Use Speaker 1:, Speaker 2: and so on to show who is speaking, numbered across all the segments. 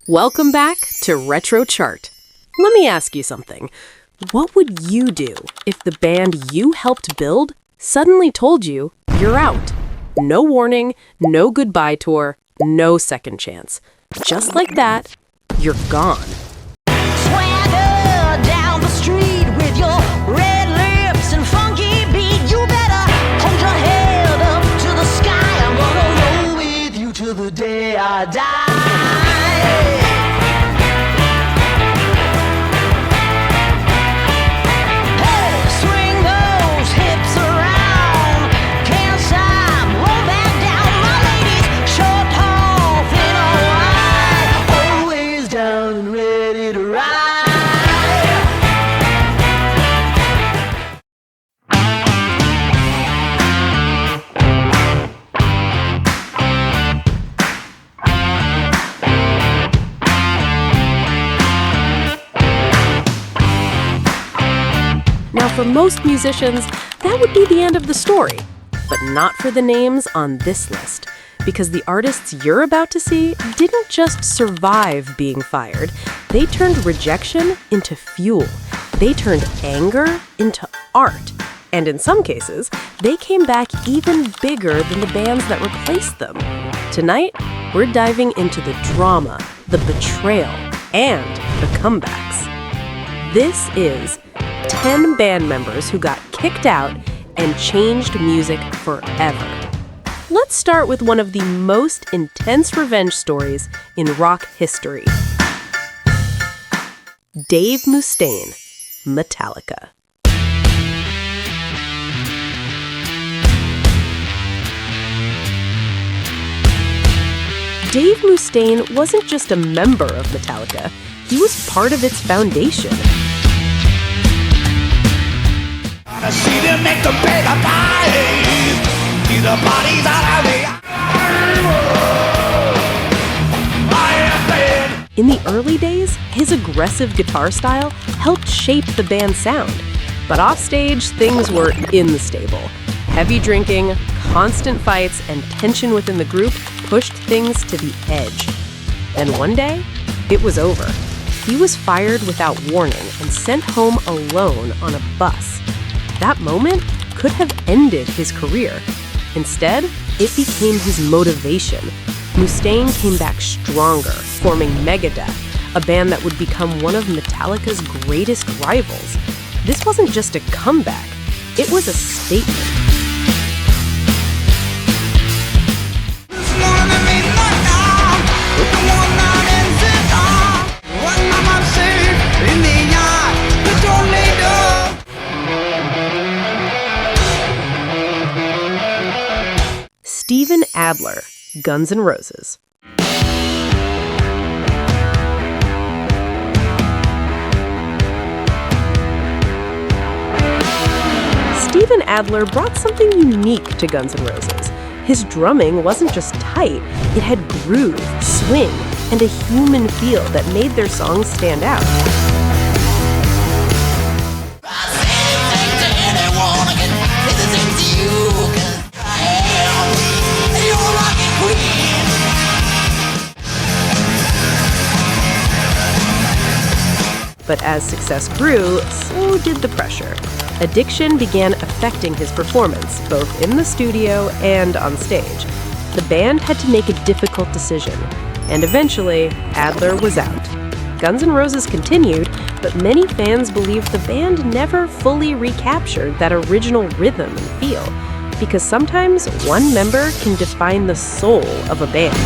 Speaker 1: Welcome back to Retro Chart. Let me ask you something. What would you do if the band you helped build suddenly told you you're out? No warning, no goodbye tour, no second chance. Just like that, you're gone.
Speaker 2: Swagger down the street with your red lips and funky beat. You better hold your head up to the sky. I'm gonna roll with you till the day I die.
Speaker 1: Now, for most musicians, that would be the end of the story. But not for the names on this list, because the artists you're about to see didn't just survive being fired. They turned rejection into fuel. They turned anger into art. And in some cases, they came back even bigger than the bands that replaced them. Tonight, we're diving into the drama, the betrayal, and the comebacks. This is 10 band members who got kicked out and changed music forever. Let's start with one of the most intense revenge stories in rock history. Dave Mustaine, Metallica. Dave Mustaine wasn't just a member of Metallica, he was part of its foundation. In the early days, his aggressive guitar style helped shape the band's sound. But offstage, things were unstable. Heavy drinking, constant fights, and tension within the group pushed things to the edge. Then one day, it was over. He was fired without warning and sent home alone on a bus. That moment could have ended his career. Instead, it became his motivation. Mustaine came back stronger, forming Megadeth, a band that would become one of Metallica's greatest rivals. This wasn't just a comeback, it was a statement. Steven Adler, Guns N' Roses. Steven Adler brought something unique to Guns N' Roses. His drumming wasn't just tight, it had groove, swing, and a human feel that made their songs stand out. But as success grew, so did the pressure. Addiction began affecting his performance, both in the studio and on stage. The band had to make a difficult decision, and eventually, Adler was out. Guns N' Roses continued, but many fans believed the band never fully recaptured that original rhythm and feel, because sometimes one member can define the soul of a band.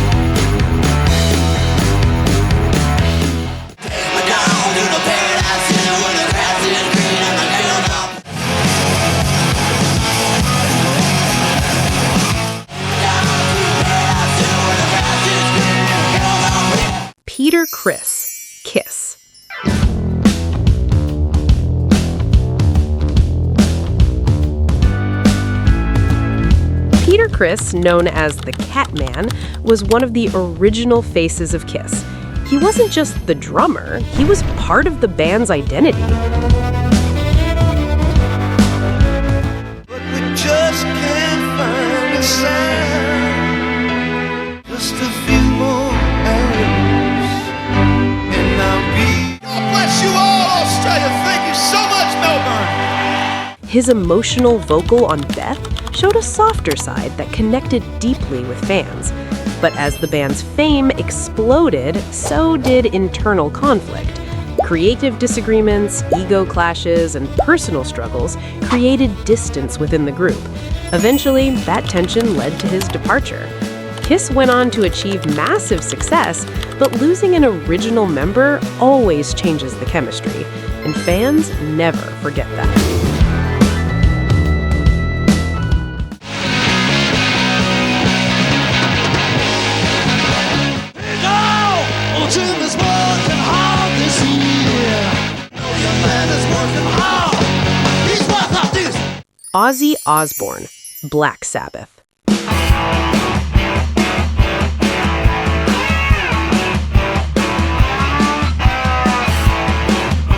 Speaker 1: Peter Criss, Kiss. Peter Criss, known as the Catman, was one of the original faces of Kiss. He wasn't just the drummer, he was part of the band's identity.
Speaker 3: But we just can't find a sound. Just a few more hours.
Speaker 1: His emotional vocal on Beth showed a softer side that connected deeply with fans. But as the band's fame exploded, so did internal conflict. Creative disagreements, ego clashes, and personal struggles created distance within the group. Eventually, that tension led to his departure. Kiss went on to achieve massive success, but losing an original member always changes the chemistry, and fans never forget that. Ozzy Osbourne, Black Sabbath.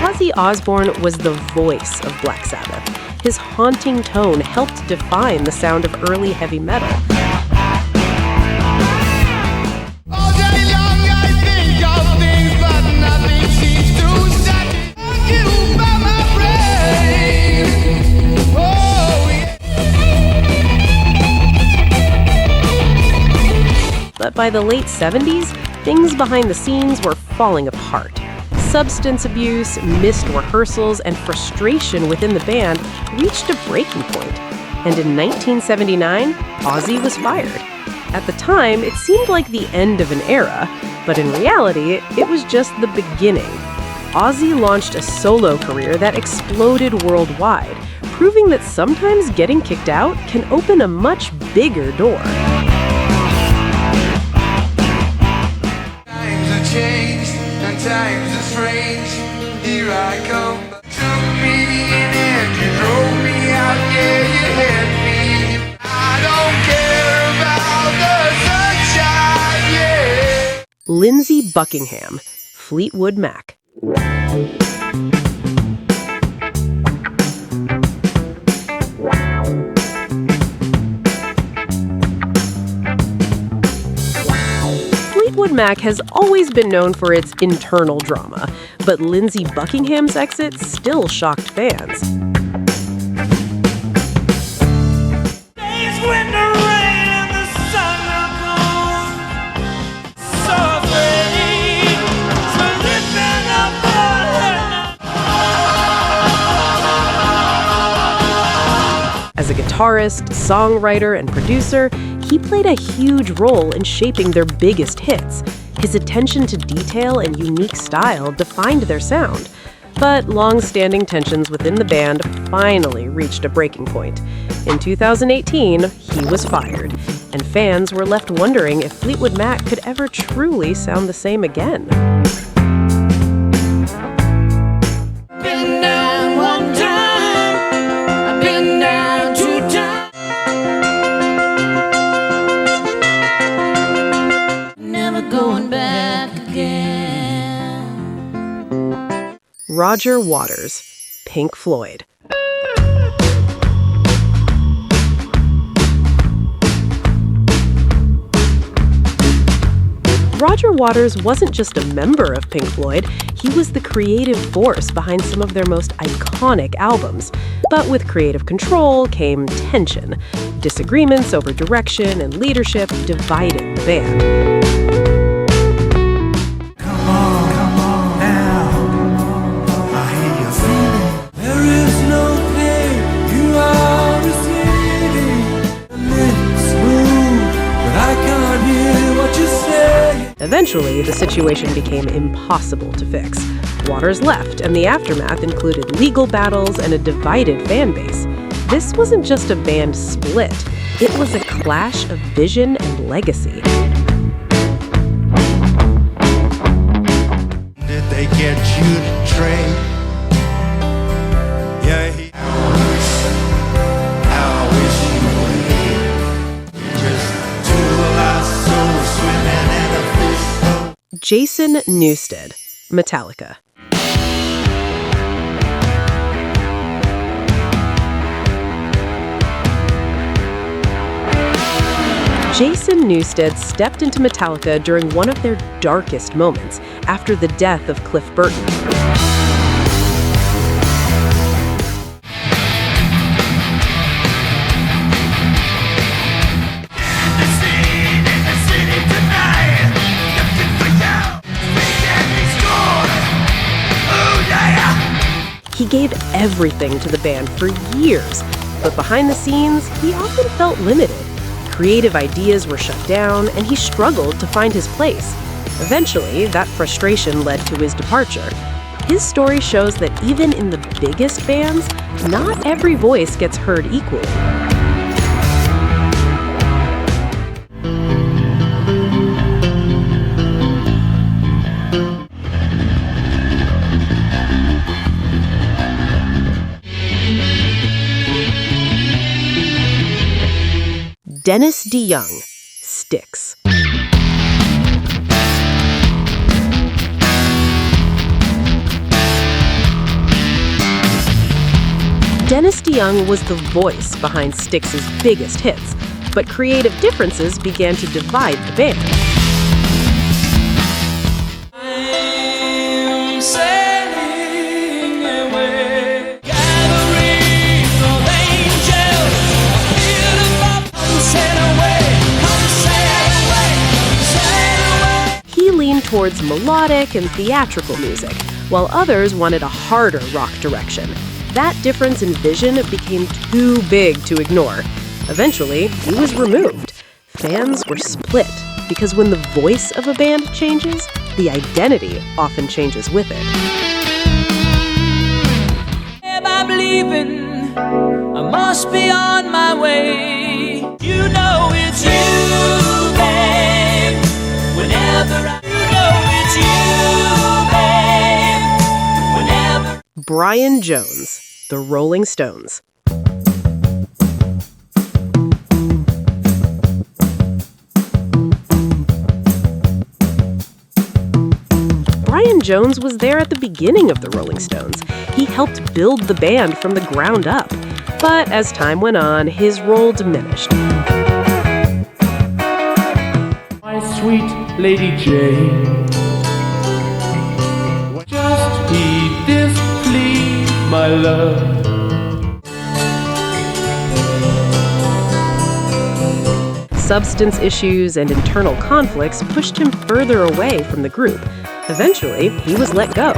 Speaker 1: Ozzy Osbourne was the voice of Black Sabbath. His haunting tone helped define the sound of early heavy metal. But by the late 70s, things behind the scenes were falling apart. Substance abuse, missed rehearsals, and frustration within the band reached a breaking point. And in 1979, Ozzy was fired. At the time, it seemed like the end of an era, but in reality, it was just the beginning. Ozzy launched a solo career that exploded worldwide, proving that sometimes getting kicked out can open a much bigger door.
Speaker 3: Changed and times are strange. Here I come. Took me in and you drove me out. Yeah, you hit me. I don't care about the sunshine. Yeah.
Speaker 1: Lindsey Buckingham, Fleetwood Mac. Fleetwood Mac has always been known for its internal drama, but Lindsey Buckingham's exit still shocked fans. As a guitarist, songwriter, and producer, he played a huge role in shaping their biggest hits. His attention to detail and unique style defined their sound. But long-standing tensions within the band finally reached a breaking point. In 2018, he was fired, and fans were left wondering if Fleetwood Mac could ever truly sound the same again.
Speaker 2: Been down one time, I've been down two times. Never going back again.
Speaker 1: Roger Waters, Pink Floyd. Roger Waters wasn't just a member of Pink Floyd, he was the creative force behind some of their most iconic albums. But with creative control came tension. Disagreements over direction and leadership divided the band. Eventually, the situation became impossible to fix. Waters left, and the aftermath included legal battles and a divided fan base. This wasn't just a band split, it was a clash of vision and legacy.
Speaker 3: Did they get you to trade? Yeah, I wish you were here. Just two lost souls swimming in a fishbowl.
Speaker 1: Jason Newsted, Metallica. Jason Newsted stepped into Metallica during one of their darkest moments after the death of Cliff Burton. He gave everything to the band for years, but behind the scenes, he often felt limited. Creative ideas were shut down, and he struggled to find his place. Eventually, that frustration led to his departure. His story shows that even in the biggest bands, not every voice gets heard equally. Dennis DeYoung, Styx. Dennis DeYoung was the voice behind Styx's biggest hits, but creative differences began to divide the band.
Speaker 2: I'm sailing away, gatherings of angels. I feel the fire. Come sail away, come sail away, sail away.
Speaker 1: He leaned towards melodic and theatrical music, while others wanted a harder rock direction. That difference in vision became too big to ignore. Eventually, he was removed. Fans were split, because when the voice of a band changes, the identity often changes with it.
Speaker 2: I'm leaving, I must be on my way. You know it's you, babe. Whenever you know it's you, babe. Whenever.
Speaker 1: Brian Jones, The Rolling Stones. Brian Jones was there at the beginning of the Rolling Stones. He helped build the band from the ground up. But as time went on, his role diminished.
Speaker 4: My sweet Lady Jane, just heed this plea, my love.
Speaker 1: Substance issues and internal conflicts pushed him further away from the group. Eventually, he was let go,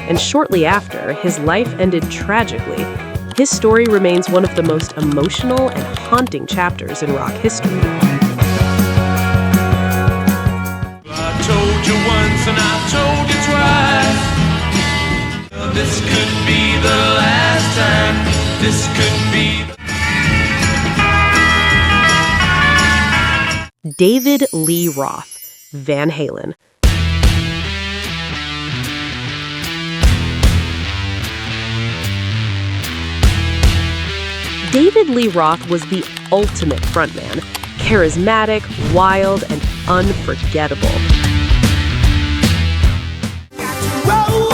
Speaker 1: and shortly after, his life ended tragically. His story remains one of the most emotional and haunting chapters in rock history.
Speaker 4: I told you once and I told you twice. This could be the last time. This could be.
Speaker 1: David Lee Roth, Van Halen. David Lee Roth was the ultimate frontman, charismatic, wild, and unforgettable.
Speaker 3: Roll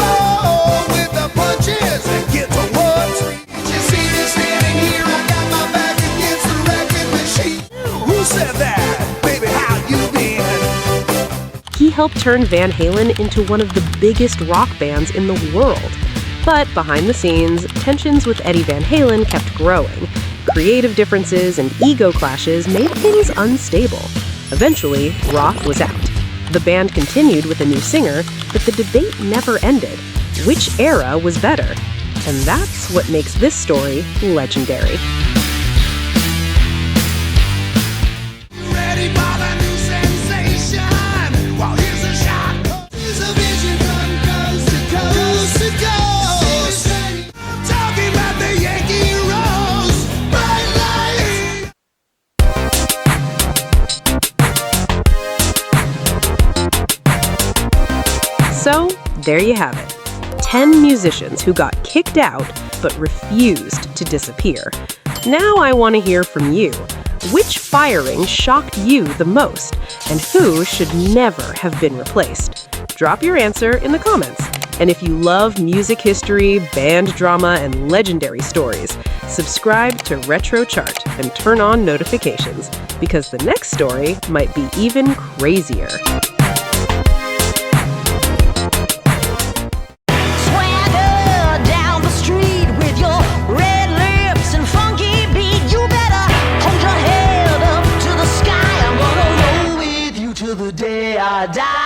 Speaker 3: with the punches and get to work. You see me standing here, I got my back against the record machine. Who said that? Baby, how you been?
Speaker 1: He helped turn Van Halen into one of the biggest rock bands in the world. But behind the scenes, tensions with Eddie Van Halen kept growing. Creative differences and ego clashes made things unstable. Eventually, Roth was out. The band continued with a new singer, but the debate never ended. Which era was better? And that's what makes this story legendary.
Speaker 3: Ready for the new sensation? Well, here's a shot. Here's a vision from coast to coast to coast. Talking about the Yankee Rose, bright lights.
Speaker 1: So, there you have it. 10 musicians who got kicked out but refused to disappear. Now I want to hear from you. Which firing shocked you the most, and who should never have been replaced? Drop your answer in the comments. And if you love music history, band drama, and legendary stories, subscribe to Retro Chart and turn on notifications, because the next story might be even crazier.
Speaker 2: Swagger down the street with your red lips and funky beat. You better hold your head up to the sky. I'm gonna roll with you till the day I die.